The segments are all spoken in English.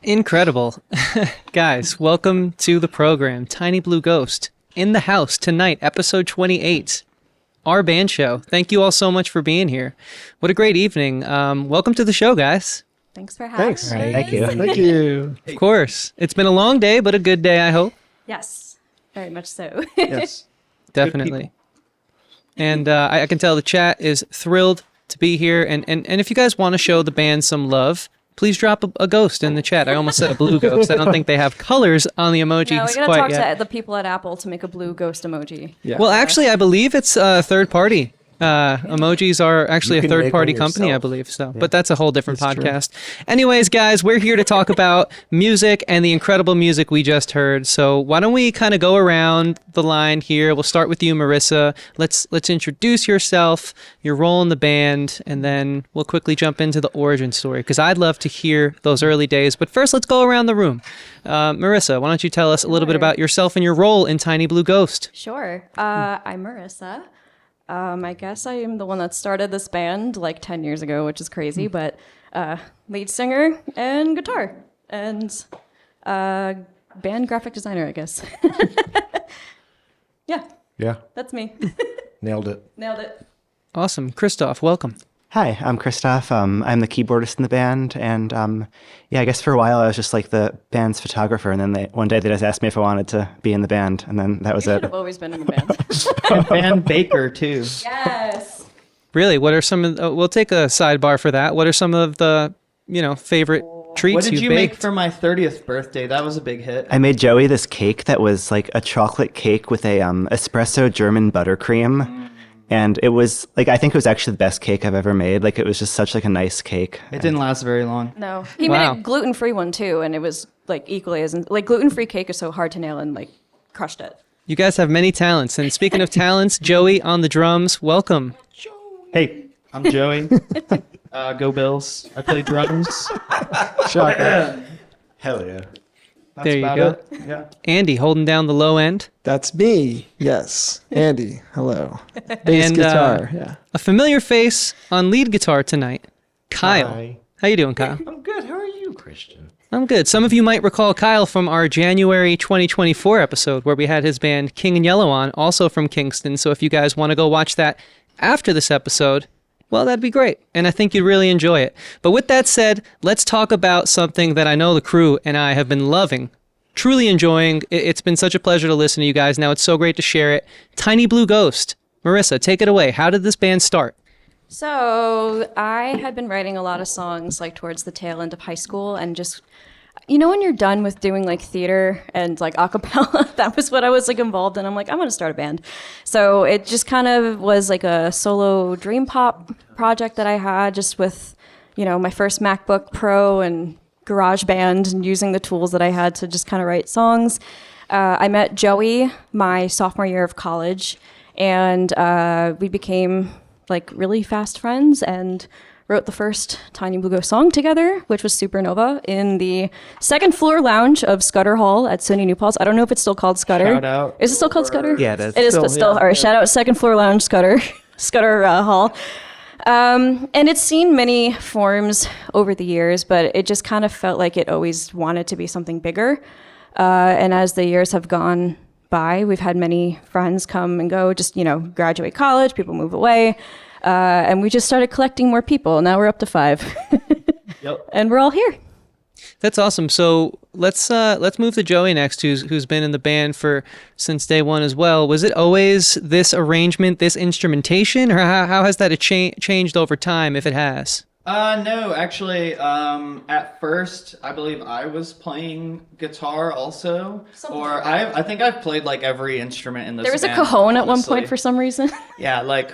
Incredible. Guys, welcome to the program. Tiny Blue Ghost in the house tonight, episode 28. Our band show. Thank you all so much for being here. What a great evening. Welcome to the show, guys. Thanks for having us. Right. Thank you. Thank you. Of course. It's been a long day, but a good day, I hope. Yes, very much so. Yes. Definitely. And I can tell the chat is thrilled to be here. And if you guys want to show the band some love, please drop a ghost in the chat. I almost said a blue ghost. I don't think they have colors on the emojis No, we gotta quite talk yet. to the people at Apple to make a blue ghost emoji. Yeah. Well, actually, I believe it's third party. Emojis are actually You a can third make party one company, I yourself. believe. So, but that's a whole different That's true. podcast. Anyways, guys, we're here to talk about music and the incredible music we just heard. So why don't we kind of go around the line here? We'll start with you, Marissa. Let's introduce yourself, your role in the band, and then we'll quickly jump into the origin story because I'd love to hear those early days. But first, let's go around the room. Marissa, why don't you tell us a little bit Sure. about yourself and your role in Tiny Blue Ghost? Sure. I'm Marissa. I guess I am the one that started this band like 10 years ago, which is crazy, but lead singer and guitar and band graphic designer, I guess. Yeah, Yeah. that's me. Nailed it. Nailed it. Awesome. Christoph, welcome. Hi, I'm Christoph. I'm the keyboardist in the band, and I guess for a while I was just like the band's photographer, and then one day they just asked me if I wanted to be in the band, and then that was You it. should have always been in the band. And Baker, too. Yes. Really, what are some of we'll take a sidebar for that. What are some of the, favorite treats What did you've you baked? make for my 30th birthday? That was a big hit. I made Joey this cake that was like a chocolate cake with a espresso German buttercream. And it was like, I think it was actually the best cake I've ever made. Like, it was just such like a nice cake. It didn't last very long. No. He Wow. made a gluten-free one too, and it was like equally as like gluten-free cake is so hard to nail and like crushed it. You guys have many talents. And speaking of talents, Joey on the drums, welcome. Hey, I'm Joey. Go Bills. I play drums. Shocker. Hell yeah. That's There you about go. it. Yeah. Andy holding down the low end. That's me. Yes. Andy. Hello. Bass And, guitar. Yeah. A familiar face on lead guitar tonight, Kyle. Hi. How you doing, Kyle? I'm good. How are you, Christian? I'm good. Some of you might recall Kyle from our January 2024 episode where we had his band King and Yellow on, also from Kingston. So if you guys want to go watch that after this episode, well, that'd be great. And I think you'd really enjoy it. But with that said, let's talk about something that I know the crew and I have been loving, truly enjoying. It's been such a pleasure to listen to you guys. Now it's so great to share it. Tiny Blue Ghost. Marissa, take it away. How did this band start? So I had been writing a lot of songs like towards the tail end of high school and just, when you're done with doing like theater and like a cappella, that was what I was like involved in. I'm like, I'm going to start a band. So it just kind of was like a solo dream pop project that I had just with, my first MacBook Pro and GarageBand and using the tools that I had to just kind of write songs. I met Joey my sophomore year of college and we became like really fast friends and wrote the first Tiny Blue Ghost song together, which was Supernova, in the second floor lounge of Scudder Hall at SUNY New Paltz. I don't know if it's still called Scudder. Shout out. Is it still called Scudder? Yeah, it is. It is still. Still, yeah. All right, shout out second floor lounge Scudder, Scudder Hall. And it's seen many forms over the years, but it just kind of felt like it always wanted to be something bigger. And as the years have gone by, we've had many friends come and go, just, graduate college, people move away. And we just started collecting more people. Now we're up to 5. Yep. And we're all here. That's awesome. So let's move to Joey next, who's been in the band since day one as well. Was it always this arrangement, this instrumentation, or how has that changed over time, if it has? No, actually, at first, I believe I was playing guitar also. Something Or like that. I think I've played like every instrument in this There was a band, cajon at one honestly. point for some reason. Yeah, like,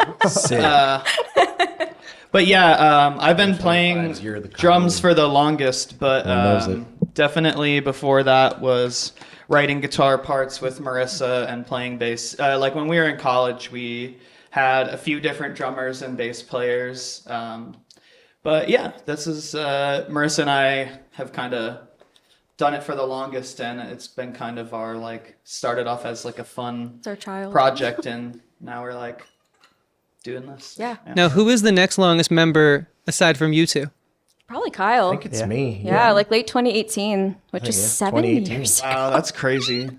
but yeah, I've been playing finds you're the drums cajon. for the longest, but knows it. definitely before that was writing guitar parts with Marissa and playing bass. Like when we were in college, we had a few different drummers and bass players. But yeah, this is Marissa and I have kind of done it for the longest, and it's been kind of our like started off as like a fun It's our child. project, and now we're like doing this. Yeah. Now, who is the next longest member aside from you two? Probably Kyle. I think it's me. Yeah, like late 2018, which is yeah, 7 2018. years. Wow, that's crazy.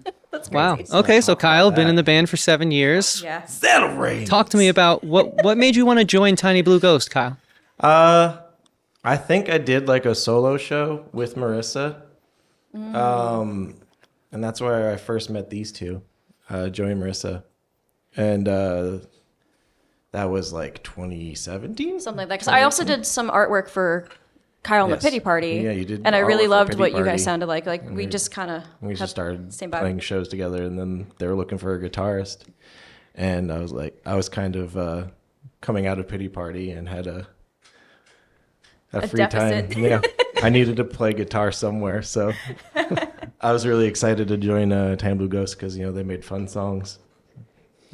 Wow. Okay, so Kyle, been in the band for 7 years. Yeah. Celebrate. Talk to me about what made you want to join Tiny Blue Ghost, Kyle? I think I did like a solo show with Marissa. And that's where I first met these two, Joey and Marissa. And that was like 2017? Something like that. Because I also did some artwork for Kyle and the Yes. Pity Party. Yeah, you did And I really artwork for loved Pity what you Party. guys sounded like. Like, we just kind of We just started same vibe. playing shows together, and then they were looking for a guitarist. And I was kind of coming out of Pity Party and had a free deficit. time. Yeah, I needed to play guitar somewhere, so I was really excited to join Tiny Blue Ghost because they made fun songs.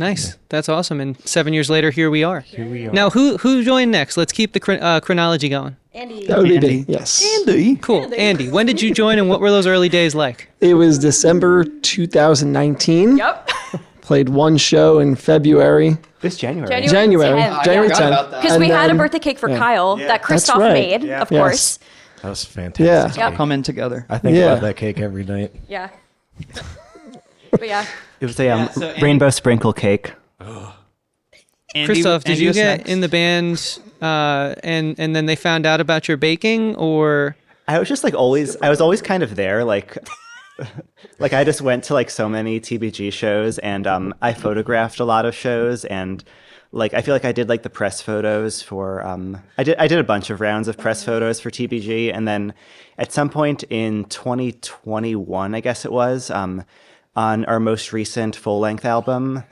Nice. That's awesome. And 7 years later, here we are. Here we are. Now, who joined next? Let's keep the chronology going. Andy. That would be Andy. me. Yes. Cool. Andy, when did you join and what were those early days like? It was December 2019. Yep. Played one show in February. It was January. January 10th. January I forgot about 10th. that. Because And we had a then- birthday cake for Kyle that Christoph right. made, Yeah. of Yes. course. That was fantastic. Yeah. Yep. Coming together. I think Yeah. about that cake every night. Yeah. But yeah. It was a so Andy- rainbow sprinkle cake. Andy- Christoph, did Andy you was get next. in the band and then they found out about your baking, or I was just like I was always kind of there, like like I just went to like so many TBG shows, and I photographed a lot of shows, and like I feel like I did like the press photos for I did a bunch of rounds of press photos for TBG, and then at some point in 2021, I guess it was, on our most recent full-length album,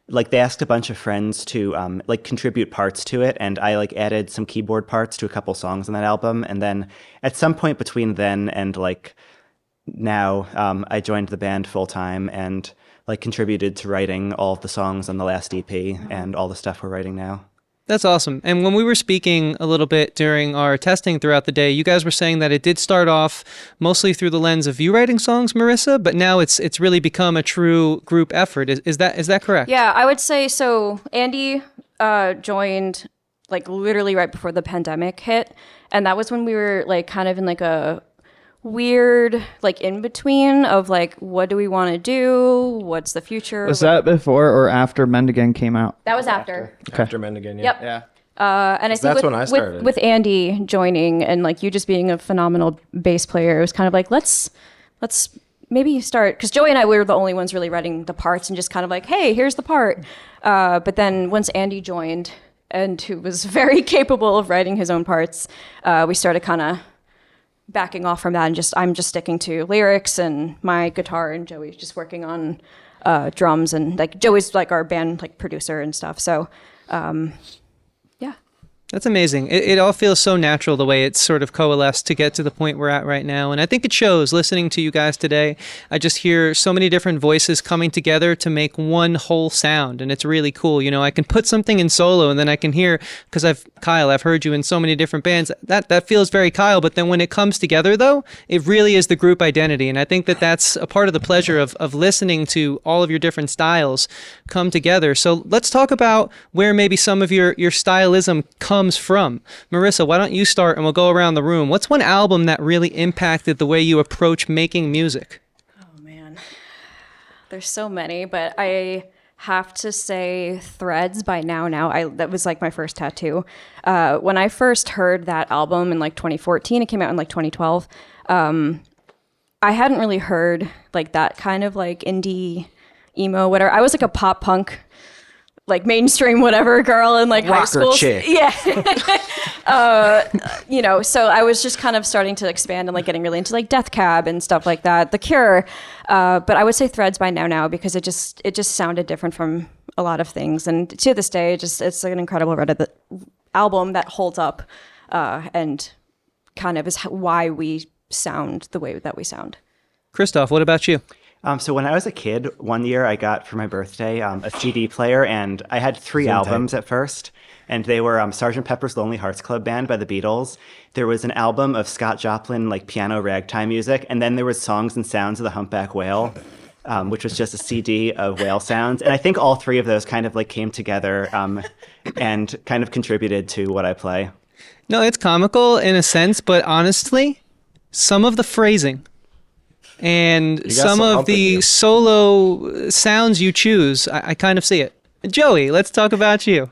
like they asked a bunch of friends to like contribute parts to it, and I like added some keyboard parts to a couple songs on that album, and then at some point between then and like now, I joined the band full time and like contributed to writing all of the songs on the last EP and all the stuff we're writing now. That's awesome. And when we were speaking a little bit during our testing throughout the day, you guys were saying that it did start off mostly through the lens of you writing songs, Marissa, but now it's really become a true group effort. Is that correct? Yeah, I would say so. Andy joined like literally right before the pandemic hit. And that was when we were like kind of in like a weird like in between of like, what do we want to do? What's the future? Was that before or after Mendigan came out? That was after. After Mendigan, yeah. Yep. Yeah. And I think That's with, when I started. with Andy joining and like you just being a phenomenal bass player, it was kind of like, let's maybe start, because Joey and I, we were the only ones really writing the parts and just kind of like, hey, here's the part. But then once Andy joined, and who was very capable of writing his own parts, we started kind of backing off from that, and I'm just sticking to lyrics and my guitar, and Joey's just working on drums, and like Joey's like our band like producer and stuff. So yeah. That's amazing. It all feels so natural the way it's sort of coalesced to get to the point we're at right now. And I think it shows listening to you guys today. I just hear so many different voices coming together to make one whole sound. And it's really cool. You know, I can put something in solo and then I can hear, because I've heard you in so many different bands. That feels very Kyle. But then when it comes together, though, it really is the group identity. And I think that that's a part of the pleasure of listening to all of your different styles come together. So let's talk about where maybe some of your stylism comes from. Marissa, why don't you start and we'll go around the room. What's one album that really impacted the way you approach making music? Oh man, there's so many, but I have to say Threads by Now. That was like my first tattoo. When I first heard that album in like 2014, it came out in like 2012. I hadn't really heard like that kind of like indie emo, whatever. I was like a pop punk, like mainstream whatever girl in like high Rocker school. chick. Yeah. So I was just kind of starting to expand and like getting really into like Death Cab and stuff like that, The Cure. But I would say Threads by Now because it just sounded different from a lot of things. And to this day, it's an incredible album that holds up and kind of is why we sound the way that we sound. Christoph, what about you? So when I was a kid, one year I got for my birthday a CD player, and I had three albums at first, and they were Sgt. Pepper's Lonely Hearts Club Band by the Beatles. There was an album of Scott Joplin, like piano ragtime music, and then there was Songs and Sounds of the Humpback Whale, which was just a CD of whale sounds. And I think all three of those kind of like came together and kind of contributed to what I play. No, it's comical in a sense, but honestly, some of the phrasing and got some some of hump in the you. solo sounds you choose, I kind of see it. Joey, let's talk about you.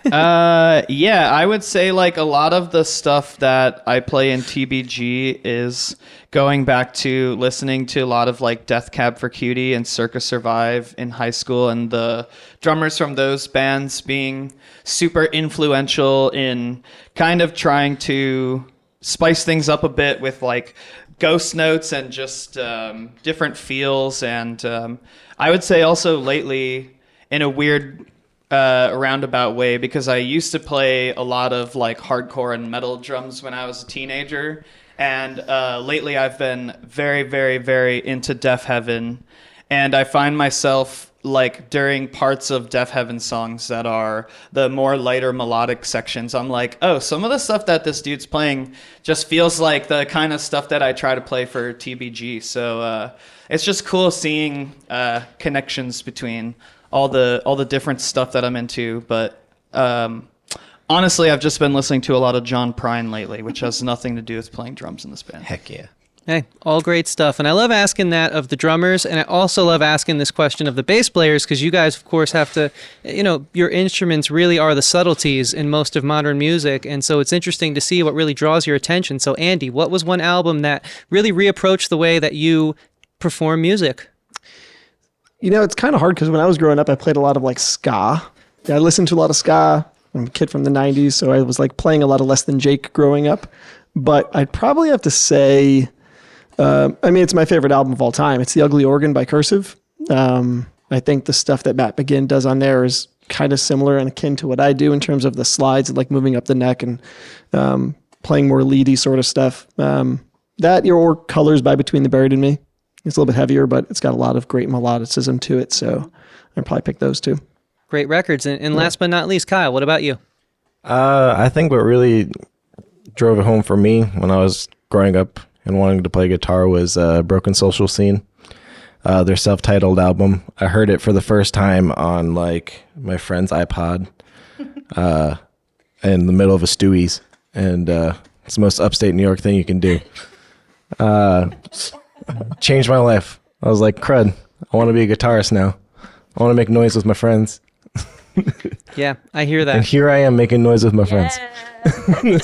Yeah, I would say like a lot of the stuff that I play in TBG is going back to listening to a lot of like Death Cab for Cutie and Circus Survive in high school, and the drummers from those bands being super influential in kind of trying to spice things up a bit with like ghost notes and just different feels. And I would say also lately, in a weird roundabout way, because I used to play a lot of like hardcore and metal drums when I was a teenager, and lately I've been very, very, very into Deaf Heaven, and I find myself like during parts of Deaf Heaven songs that are the more lighter melodic sections, I'm like, oh, some of the stuff that this dude's playing just feels like the kind of stuff that I try to play for TBG. So it's just cool seeing connections between all the different stuff that I'm into. But honestly, I've just been listening to a lot of John Prine lately, which has nothing to do with playing drums in this band. Heck yeah. Hey, all great stuff. And I love asking that of the drummers, and I also love asking this question of the bass players, because you guys, of course, have to, your instruments really are the subtleties in most of modern music, and so it's interesting to see what really draws your attention. So, Andy, what was one album that really reapproached the way that you perform music? It's kind of hard because when I was growing up, I played a lot of like ska. Yeah, I listened to a lot of ska. I'm a kid from the 90s, so I was like playing a lot of Less Than Jake growing up. But I'd probably have to say, it's my favorite album of all time. It's The Ugly Organ by Cursive. I think the stuff that Matt McGinn does on there is kind of similar and akin to what I do in terms of the slides and like moving up the neck and playing more leady sort of stuff. Or Colors by Between the Buried and Me. It's a little bit heavier, but it's got a lot of great melodicism to it, so I'd probably pick those two. Great records. And last but not least, Kyle, what about you? I think what really drove it home for me when I was growing up and wanting to play guitar was Broken Social Scene, their self-titled album. I heard it for the first time on like my friend's iPod in the middle of a Stewie's, and it's the most upstate New York thing you can do. Changed my life. I was like, crud, I want to be a guitarist now. I want to make noise with my friends. Yeah, I hear that. And here I am making noise with my friends.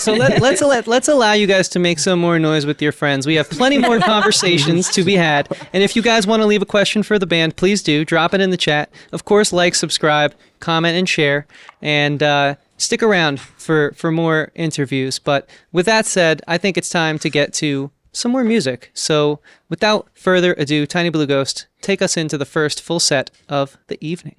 So let's allow you guys to make some more noise with your friends. We have plenty more conversations to be had. And if you guys want to leave a question for the band, please do. Drop it in the chat. Of course, like, subscribe, comment, and share. And stick around for more interviews. But with that said, I think it's time to get to some more music. So without further ado, Tiny Blue Ghost, take us into the first full set of the evening.